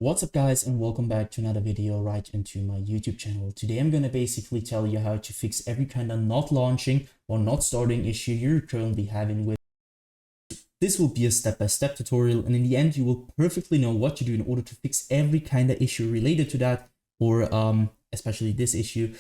What's up guys, and welcome back to another video right into my YouTube channel. Today I'm going to basically tell you how to fix every kind of not launching or not starting issue you're currently having with. This will be a step-by-step tutorial, and in the end you will perfectly know what to do in order to fix every kind of issue related to that, or especially this issue.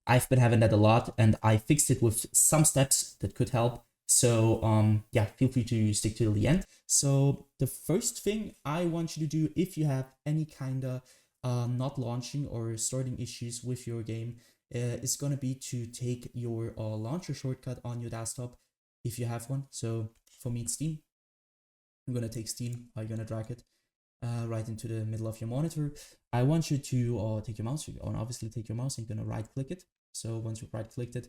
I've been having that a lot and I fixed it with some steps that could help. So yeah, feel free to stick till the end. So the first thing I want you to do, if you have any kind of not launching or starting issues with your game, is going to be to take your launcher shortcut on your desktop if you have one. So for me it's Steam. I'm going to take Steam. I'm going to drag it right into the middle of your monitor. I want you to take your mouse, and obviously take your mouse and you're going to right click it. So once you've right clicked it,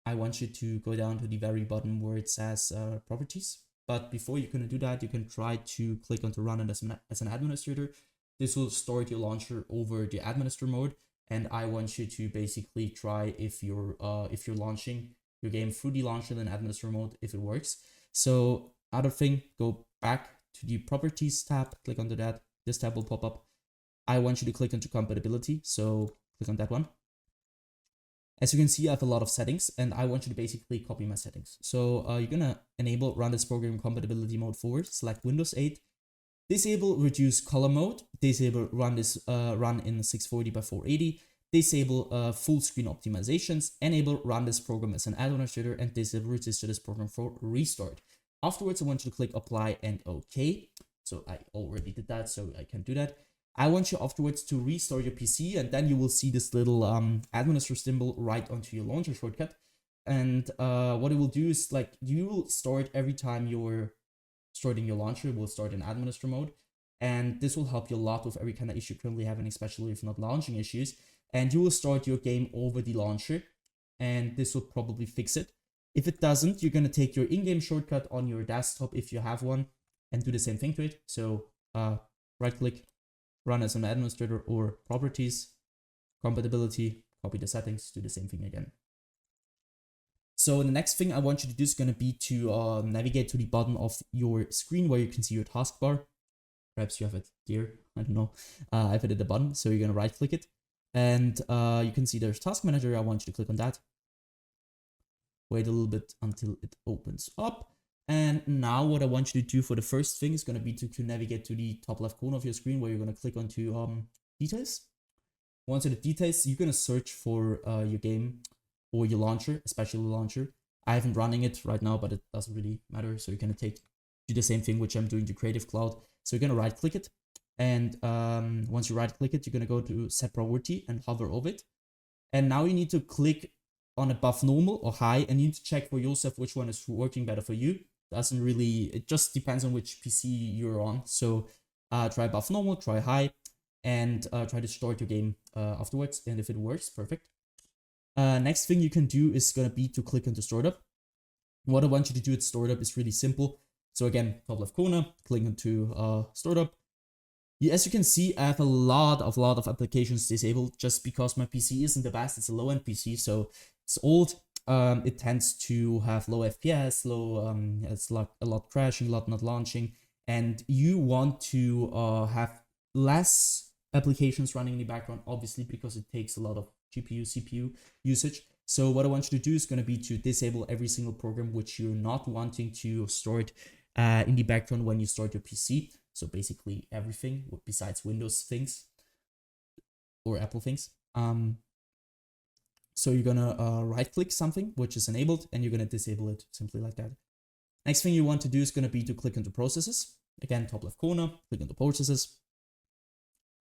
I want you to go down to the very bottom where it says properties. But before you're going to do that, you can try to click on to run it as an administrator. This will start your launcher over the administrator mode. And I want you to basically try if you're launching your game through the launcher and administrator mode, if it works. So other thing, go back to the properties tab, click onto that. This tab will pop up. I want you to click into compatibility. So click on that one. As you can see, I have a lot of settings and I want you to basically copy my settings. So you're going to enable run this program compatibility mode forward, select Windows 8, disable reduce color mode, disable run this run in 640 by 480, disable full screen optimizations, enable run this program as an administrator, and disable register this program for restart. Afterwards, I want you to click apply and OK. So I already did that, so I can do that. I want you afterwards to restart your PC, and then you will see this little administrator symbol right onto your launcher shortcut. And what it will do is, like, you will start every time you're starting your launcher, will start in administrator mode. And this will help you a lot with every kind of issue currently having, especially if not launching issues. And you will start your game over the launcher, and this will probably fix it. If it doesn't, you're going to take your in-game shortcut on your desktop if you have one and do the same thing to it. So right click, run as an administrator, or properties, compatibility, copy the settings, do the same thing again. So the next thing I want you to do is going to be to navigate to the bottom of your screen where you can see your taskbar. Perhaps you have it there, I don't know. I have it at the bottom, so you're going to right click it. And you can see there's task manager. I want you to click on that. Wait a little bit until it opens up. And now what I want you to do for the first thing is going to be to navigate to the top left corner of your screen where you're going to click onto details. Once in the details, you're going to search for your game or your launcher, especially the launcher. I haven't running it right now, but it doesn't really matter. So you're going to do the same thing, which I'm doing to Creative Cloud. So you're going to right click it. And once you right click it, you're going to go to set priority and hover over it. And now you need to click on above normal or high, and you need to check for yourself which one is working better for you. Doesn't really, it just depends on which PC you're on. So try above normal, try high, and try to start your game afterwards. And if it works, perfect. Next thing you can do is going to be to click into startup. What I want you to do at startup is really simple. So again, top left corner, click into startup. As you can see, I have a lot of applications disabled just because my PC isn't the best. It's a low-end PC, so it's old. It tends to have low FPS, it's like a lot crashing, a lot not launching, and you want to have less applications running in the background, obviously, because it takes a lot of GPU, CPU usage. So what I want you to do is going to be to disable every single program which you're not wanting to start in the background when you start your PC. So basically everything besides Windows things or Apple things. So you're gonna right click something which is enabled, and you're gonna disable it simply like that. Next thing you want to do is gonna be to click into processes. Again, top left corner, click into processes.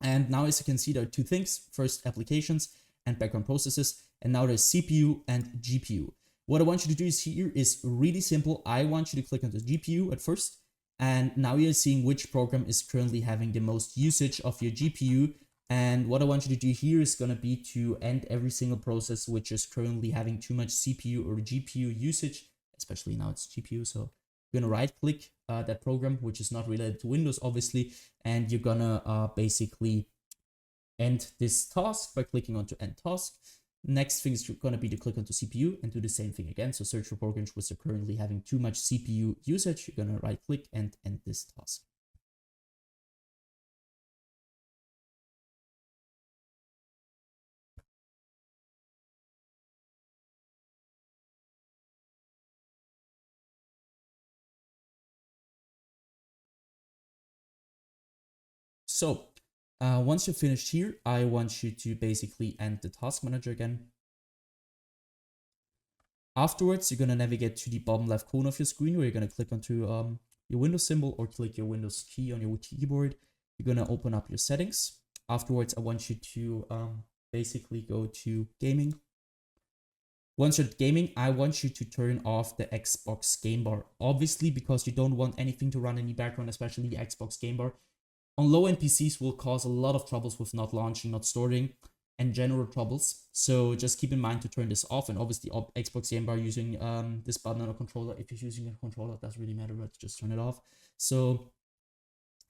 And now, as you can see, there are two things. First, applications and background processes. And now there's CPU and GPU. What I want you to do is really simple. I want you to click onto GPU at first. And now you're seeing which program is currently having the most usage of your GPU. And what I want you to do here is going to be to end every single process which is currently having too much CPU or GPU usage, especially now it's GPU. So you're going to right click that program, which is not related to Windows, obviously. And you're going to basically end this task by clicking onto end task. Next thing is going to be to click onto CPU and do the same thing again. So search for programs which are currently having too much CPU usage. You're going to right click and end this task. So once you're finished here, I want you to basically end the task manager again. Afterwards, you're going to navigate to the bottom left corner of your screen where you're going to click onto your Windows symbol or click your Windows key on your keyboard. You're going to open up your settings. Afterwards, I want you to basically go to gaming. Once you're at gaming, I want you to turn off the Xbox game bar. Obviously, because you don't want anything to run in the background, especially the Xbox game bar. On low-end PCs will cause a lot of troubles with not launching, not storing, and general troubles. So just keep in mind to turn this off. And obviously, Xbox game bar using this button on a controller. If you're using a controller, it doesn't really matter, but just turn it off. So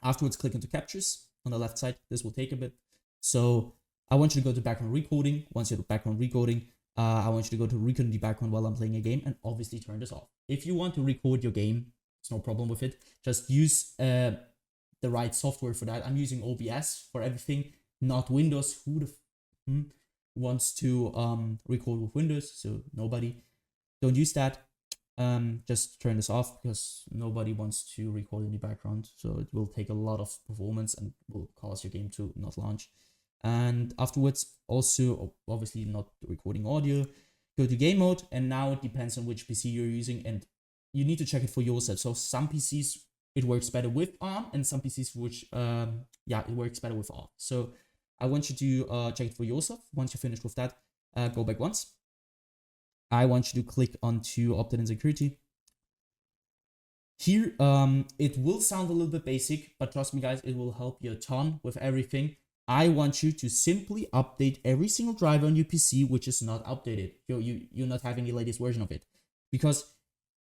afterwards, click into captures on the left side. This will take a bit. So I want you to go to background recording. Once you're at background recording, I want you to go to record in the background while I'm playing a game and obviously turn this off. If you want to record your game, it's no problem with it. Just use the right software for that. I'm using OBS for everything, not Windows. Who the wants to record with Windows? So nobody. Don't use that. Just turn this off because nobody wants to record in the background. So it will take a lot of performance and will cause your game to not launch. And afterwards, also obviously not recording audio, go to game mode. And now it depends on which PC you're using and you need to check it for yourself. So some PCs, it works better with ARM and some PCs which, it works better with ARM. So I want you to check it for yourself. Once you're finished with that, go back once. I want you to click onto Opt-in and Security. Here, it will sound a little bit basic, but trust me guys, it will help you a ton with everything. I want you to simply update every single driver on your PC which is not updated. You're not having the latest version of it. Because,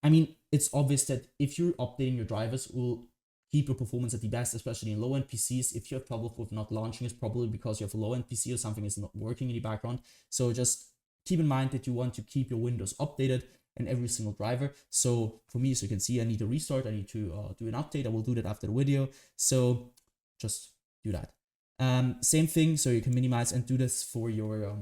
I mean, it's obvious that if you're updating your drivers, it will keep your performance at the best, especially in low-end PCs. If you have trouble with not launching, it's probably because you have a low-end PC or something is not working in the background. So just keep in mind that you want to keep your Windows updated and every single driver. So for me, as you can see, I need to restart. I need to do an update. I will do that after the video. So just do that. Same thing, so you can minimize and do this for your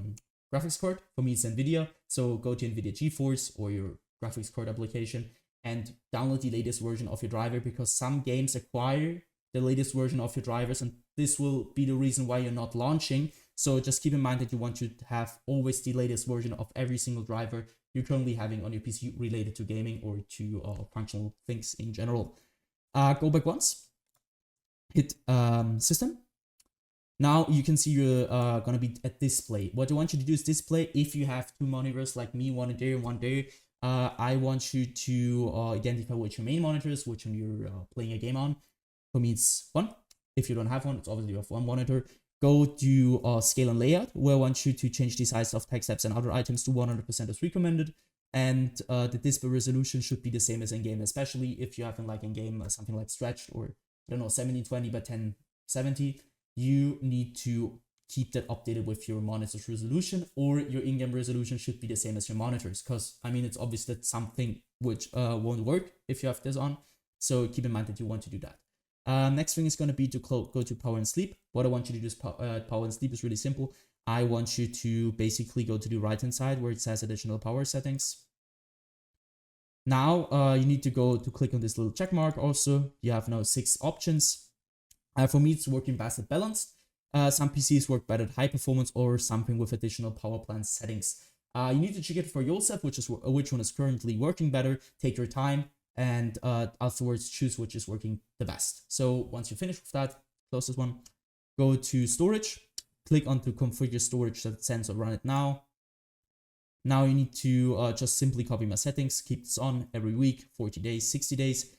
graphics card. For me, it's NVIDIA. So go to NVIDIA GeForce or your graphics card application and download the latest version of your driver because some games acquire the latest version of your drivers and this will be the reason why you're not launching. So just keep in mind that you want to have always the latest version of every single driver you're currently having on your PC related to gaming or to functional things in general. Go back once, hit system. Now you can see you're gonna be at display. What I want you to do is display. If you have two monitors like me, one there and one there, I want you to identify which your main monitor is, which one you're playing a game on. For me, it's one. If you don't have one, it's obviously you have one monitor. Go to scale and layout, where I want you to change the size of text apps and other items to 100% as recommended. And the display resolution should be the same as in-game, especially if you have like in-game something like stretched or I don't know 1720 by 1070. You need to keep that updated with your monitor's resolution, or your in-game resolution should be the same as your monitors. Because I mean, it's obvious that something which won't work if you have this on. So keep in mind that you want to do that. Next thing is going to be to go to power and sleep. What I want you to do is power and sleep is really simple. I want you to basically go to the right hand side where it says additional power settings. Now you need to go to click on this little check mark. Also, you have now 6 options. For me, it's working best at balanced. Some PCs work better at high performance or something with additional power plant settings. You need to check it for yourself, which one is currently working better. Take your time and afterwards choose which is working the best. So once you finish with that, close this one, go to storage, click on to configure storage that sensor run it now. Now you need to just simply copy my settings, keep this on every week, 40 days, 60 days.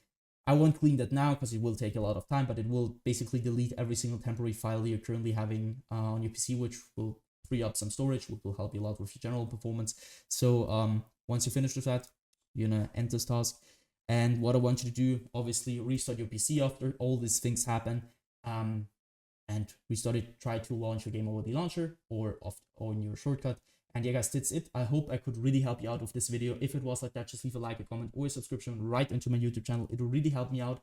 I won't clean that now because it will take a lot of time, but it will basically delete every single temporary file you're currently having on your PC, which will free up some storage, which will help you a lot with your general performance. So once you finish with that, you're gonna end this task. And what I want you to do, obviously, restart your PC after all these things happen, and restart it. Try to launch your game over the launcher or in your shortcut. And yeah, guys, that's it. I hope I could really help you out with this video. If it was like that, just leave a like, a comment, or a subscription right into my YouTube channel. It will really help me out.